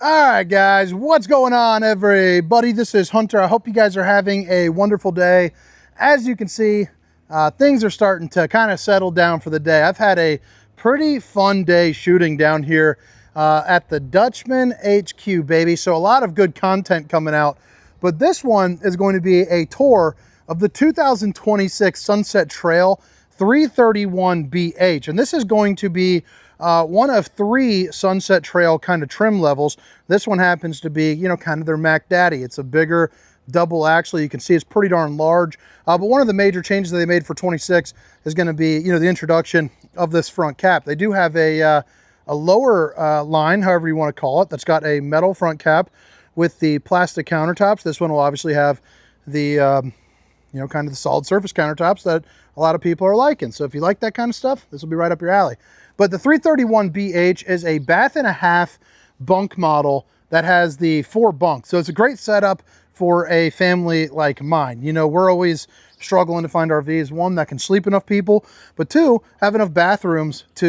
All right, guys, what's going on, everybody? This is Hunter. I hope you guys are having a wonderful day. As you can see, things are starting to kind of settle down for the day. I've had a pretty fun day shooting down here at the Dutchman HQ, baby. So a lot of good content coming out. But this one is going to be a tour of the 2026 Sunset Trail 331BH. And this is going to be one of three Sunset Trail kind of trim levels. This one happens to be, you know, kind of their Mac Daddy. It's a bigger double axle. You can see it's pretty darn large. But one of the major changes that they made for 26 is going to be, you know, the introduction of this front cap. They do have a lower line, however you want to call it, that's got a metal front cap with the plastic countertops. This one will obviously have the, you know, kind of the solid surface countertops that a lot of people are liking. So if you like that kind of stuff, this will be right up your alley. But the 331BH is a bath and a half bunk model that has the 4 bunks. So it's a great setup for a family like mine. You know, we're always struggling to find RVs, one, that can sleep enough people, but two, have enough bathrooms to,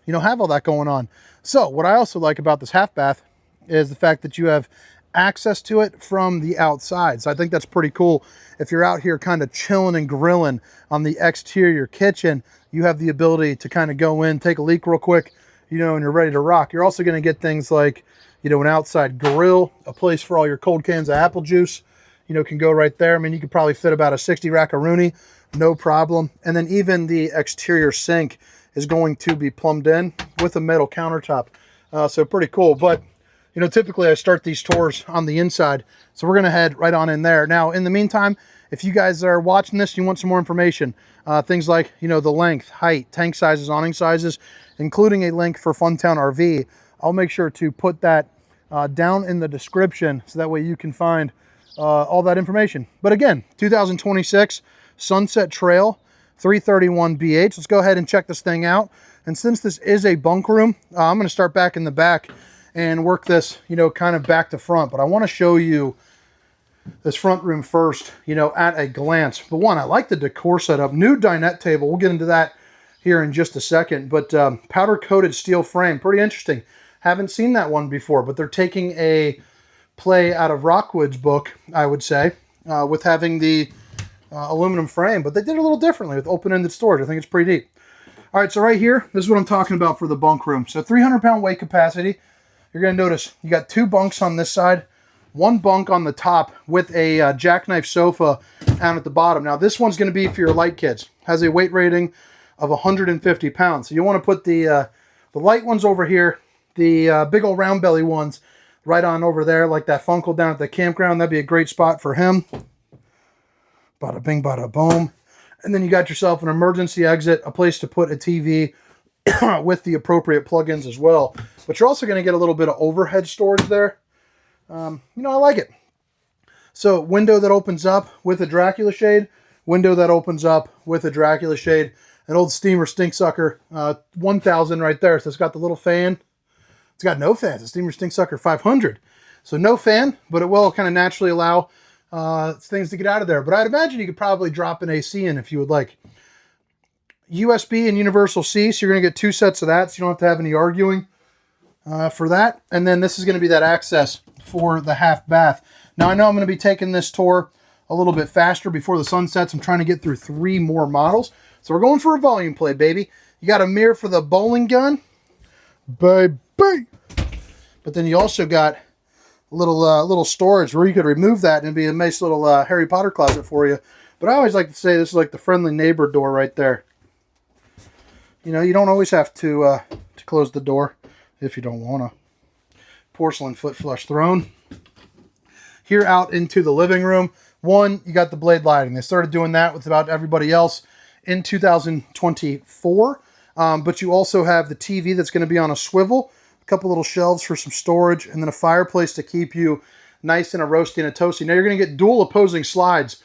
you know, have all that going on. So what I also like about this half bath is the fact that you have access to it from the outside. So I think that's pretty cool. If you're out here kind of chilling and grilling on the exterior kitchen, you have the ability to kind of go in, take a leak real quick, you know, and you're ready to rock. You're also going to get things like, you know, an outside grill, a place for all your cold cans of apple juice, you know, can go right there. I mean, you could probably fit about a 60 rackaroonie, no problem. And then even the exterior sink is going to be plumbed in with a metal countertop. So pretty cool. But you know, typically I start these tours on the inside, so we're going to head right on in there. Now, in the meantime, if you guys are watching this, you want some more information, things like, you know, the length, height, tank sizes, awning sizes, including a link for Funtown RV, I'll make sure to put that down in the description so that way you can find all that information. But again, 2026 Sunset Trail 331BH. Let's go ahead and check this thing out. And since this is a bunk room, I'm going to start back in the back and work this, you know, kind of back to front. But I want to show you this front room first, you know, at a glance. But one, I like the decor setup. New dinette table. We'll get into that here in just a second. But powder coated steel frame. Pretty interesting. Haven't seen that one before, but they're taking a play out of Rockwood's book, I would say, with having the aluminum frame. But they did it a little differently with open-ended storage. I think it's pretty neat. All right, so right here, this is what I'm talking about for the bunk room. So 300-pound weight capacity. You're going to notice you got 2 bunks on this side, 1 bunk on the top with a jackknife sofa down at the bottom. Now, this one's going to be for your light kids. Has a weight rating of 150 pounds. So you want to put the light ones over here, the big old round belly ones right on over there, like that Funkle down at the campground. That'd be a great spot for him. Bada bing, bada boom. And then you got yourself an emergency exit, a place to put a TV with the appropriate plugins as well. But you're also going to get a little bit of overhead storage there. You know, I like it. So window that opens up with a Dracula shade, window that opens up with a Dracula shade, an old steamer stinksucker 1000 right there. So it's got the little fan. It's got no fans. The steamer stinksucker 500. So no fan, but it will kind of naturally allow things to get out of there. But I'd imagine you could probably drop an AC in if you would like. USB and universal C, so you're going to get 2 sets of that, so you don't have to have any arguing for that. And then this is going to be that access for the half bath. Now, I know I'm going to be taking this tour a little bit faster before the sun sets. I'm trying to get through 3 more models. So we're going for a volume play, baby. You got a mirror for the bowling gun. Baby! But then you also got a little storage where you could remove that and it'd be a nice little Harry Potter closet for you. But I always like to say this is like the friendly neighbor door right there. You know, you don't always have to close the door if you don't want to. Porcelain foot flush throne. Here out into the living room. One, you got the blade lighting. They started doing that with about everybody else in 2024. But you also have the TV that's going to be on a swivel, a couple little shelves for some storage, and then a fireplace to keep you nice and a roasty and a toasty. Now you're going to get dual opposing slides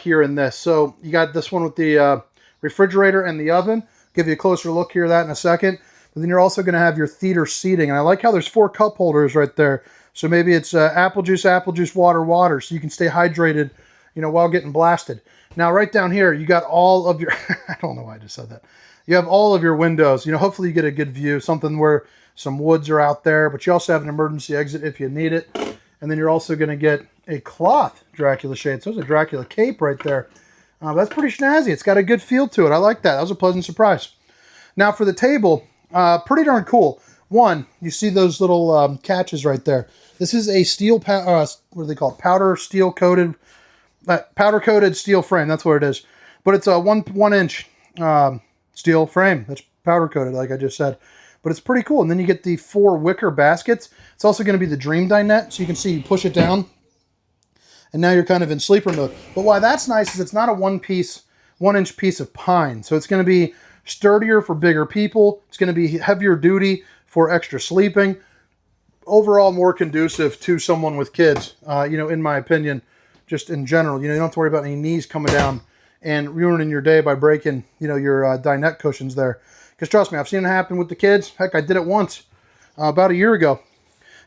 here in this. So you got this one with the refrigerator and the oven. Give you a closer look here at that in a second. But then you're also going to have your theater seating. And I like how there's 4 cup holders right there. So maybe it's apple juice, water, water. So you can stay hydrated, you know, while getting blasted. Now, right down here, you got all of your... I don't know why I just said that. You have all of your windows. You know, hopefully you get a good view. Something where Some woods are out there, but you also have an emergency exit if you need it. And then you're also going to get a cloth Dracula shade. So there's a Dracula cape right there. That's pretty snazzy. It's got a good feel to it. I like that. That was a pleasant surprise. Now for the table, pretty darn cool. One, you see those little catches right there. This is a steel, what do they call it? Powder coated steel frame. That's what it is. But it's a one inch steel frame. That's powder coated, like I just said. But it's pretty cool. And then you get the 4 wicker baskets. It's also going to be the Dream dinette. So you can see you push it down. And now you're kind of in sleeper mode. But why that's nice is it's not a 1 inch piece of pine. So it's going to be sturdier for bigger people. It's going to be heavier duty for extra sleeping. Overall, more conducive to someone with kids, in my opinion, just in general. You don't have to worry about any knees coming down and ruining your day by breaking, your dinette cushions there. Because trust me, I've seen it happen with the kids. Heck, I did it once about a year ago.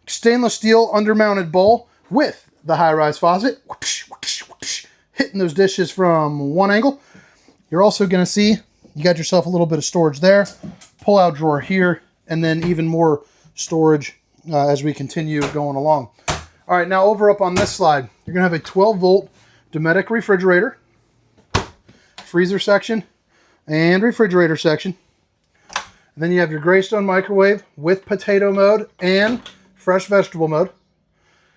Stainless steel undermounted bowl with the high-rise faucet. Whoosh, whoosh, whoosh, hitting those dishes from one angle. You're also going to see you got yourself a little bit of storage there. Pull-out drawer here, and then even more storage as we continue going along. All right, now over up on this slide, you're going to have a 12-volt Dometic refrigerator, freezer section, and refrigerator section. And then you have your Greystone microwave with potato mode and fresh vegetable mode.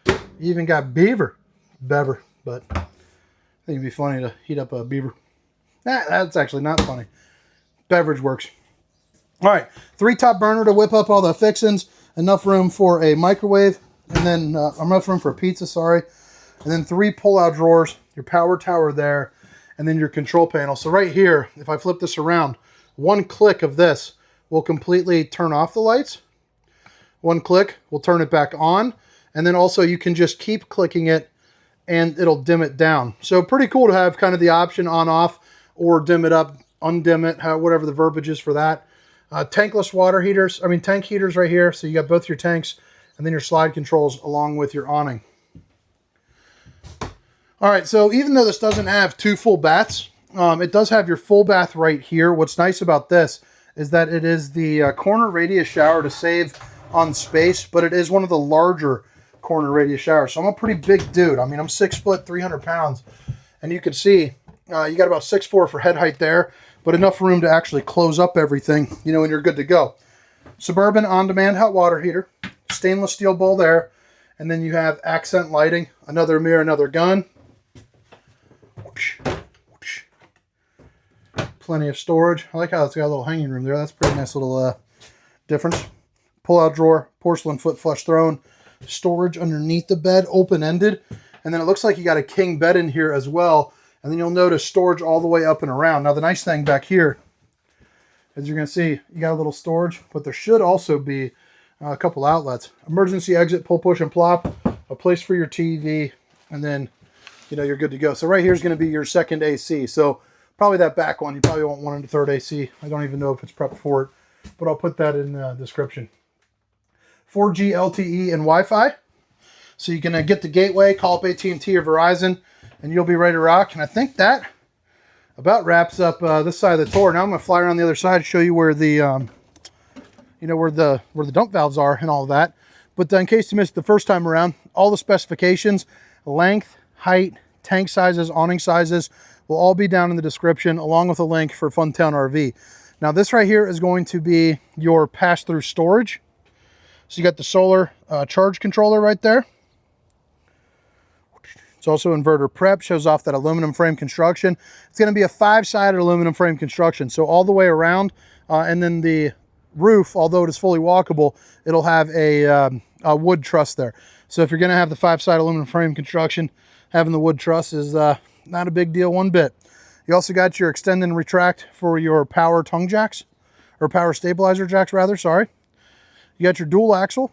You even got beaver, but I think it'd be funny to heat up a beaver. That's actually not funny. Beverage works. All right, 3 top burner to whip up all the fixings. Enough room for a microwave, and then enough room for a pizza, sorry. And then 3 pull-out drawers, your power tower there, and then your control panel. So right here, if I flip this around, 1 click of this will completely turn off the lights. 1 click will turn it back on. And then also you can just keep clicking it and it'll dim it down. So pretty cool to have kind of the option on off or dim it up, undim it, whatever the verbiage is for that. Tankless tank heaters right here. So you got both your tanks and then your slide controls along with your awning. All right, so even though this doesn't have 2 full baths, it does have your full bath right here. What's nice about this is that it is the corner radius shower to save on space, but it is one of the larger corner radius showers. So I'm a pretty big dude. I mean, I'm 6 foot, 300 pounds. And you can see you got about 6'4" for head height there, but enough room to actually close up everything, and you're good to go. Suburban on-demand hot water heater, stainless steel bowl there, and then you have accent lighting, another mirror, another gun. Whoosh, whoosh. Plenty of storage. I like how it's got a little hanging room there. That's a pretty nice little difference. Pull-out drawer, porcelain foot flush throne, storage underneath the bed, open-ended, and then it looks like you got a king bed in here as well. And then you'll notice storage all the way up and around. Now the nice thing back here, as you're going to see, you got a little storage, but there should also be a couple outlets. Emergency exit, pull, push, and plop, a place for your TV, and then you're good to go. So right here is going to be your second AC. So probably that back one, you probably won't want a third AC. I don't even know if it's prepped for it, but I'll put that in the description. 4G LTE and Wi-Fi. So you can get the gateway, call up AT&T or Verizon, and you'll be ready to rock. And I think that about wraps up this side of the tour. Now I'm going to fly around the other side to show you where the, where the dump valves are and all of that. But in case you missed the first time around, all the specifications, length, height, tank sizes, awning sizes will all be down in the description, along with a link for Funtown RV. Now this right here is going to be your pass-through storage. So you got the solar charge controller right there. It's also inverter prep, shows off that aluminum frame construction. It's going to be a 5-sided aluminum frame construction, so all the way around, and then the roof, although it is fully walkable, it'll have a wood truss there. So if you're going to have the 5-sided aluminum frame construction, having the wood truss is not a big deal one bit. You also got your extend and retract for your power tongue jacks, or power stabilizer jacks rather, sorry. You got your dual axle,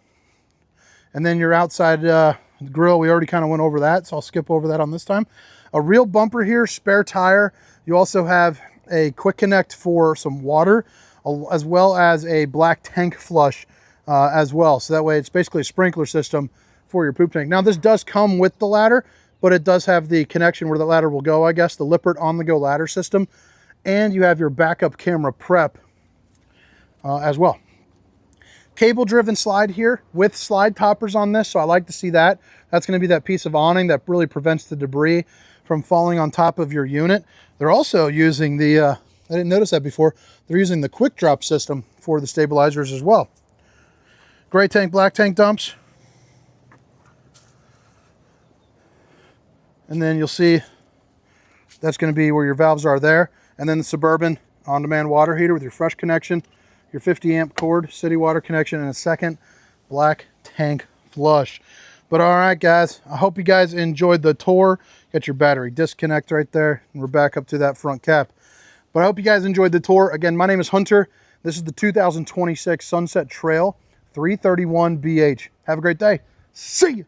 and then your outside grill. We already kind of went over that, so I'll skip over that on this time. A real bumper here, spare tire. You also have a quick connect for some water, as well as a black tank flush as well. So that way it's basically a sprinkler system for your poop tank. Now this does come with the ladder, but it does have the connection where the ladder will go, I guess, the Lippert on-the-go ladder system. And you have your backup camera prep as well. Cable driven slide here with slide toppers on this, so I like to see that. That's going to be that piece of awning that really prevents the debris from falling on top of your unit. They're also using the, I didn't notice that before, they're using the quick drop system for the stabilizers as well. Gray tank, black tank dumps. And then you'll see that's going to be where your valves are there. And then the Suburban on-demand water heater with your fresh connection, your 50 amp cord, city water connection, and a second black tank flush. But all right, guys, I hope you guys enjoyed the tour. Got your battery disconnect right there, and we're back up to that front cap. But I hope you guys enjoyed the tour. Again, my name is Hunter. This is the 2026 Sunset Trail 331BH. Have a great day. See you.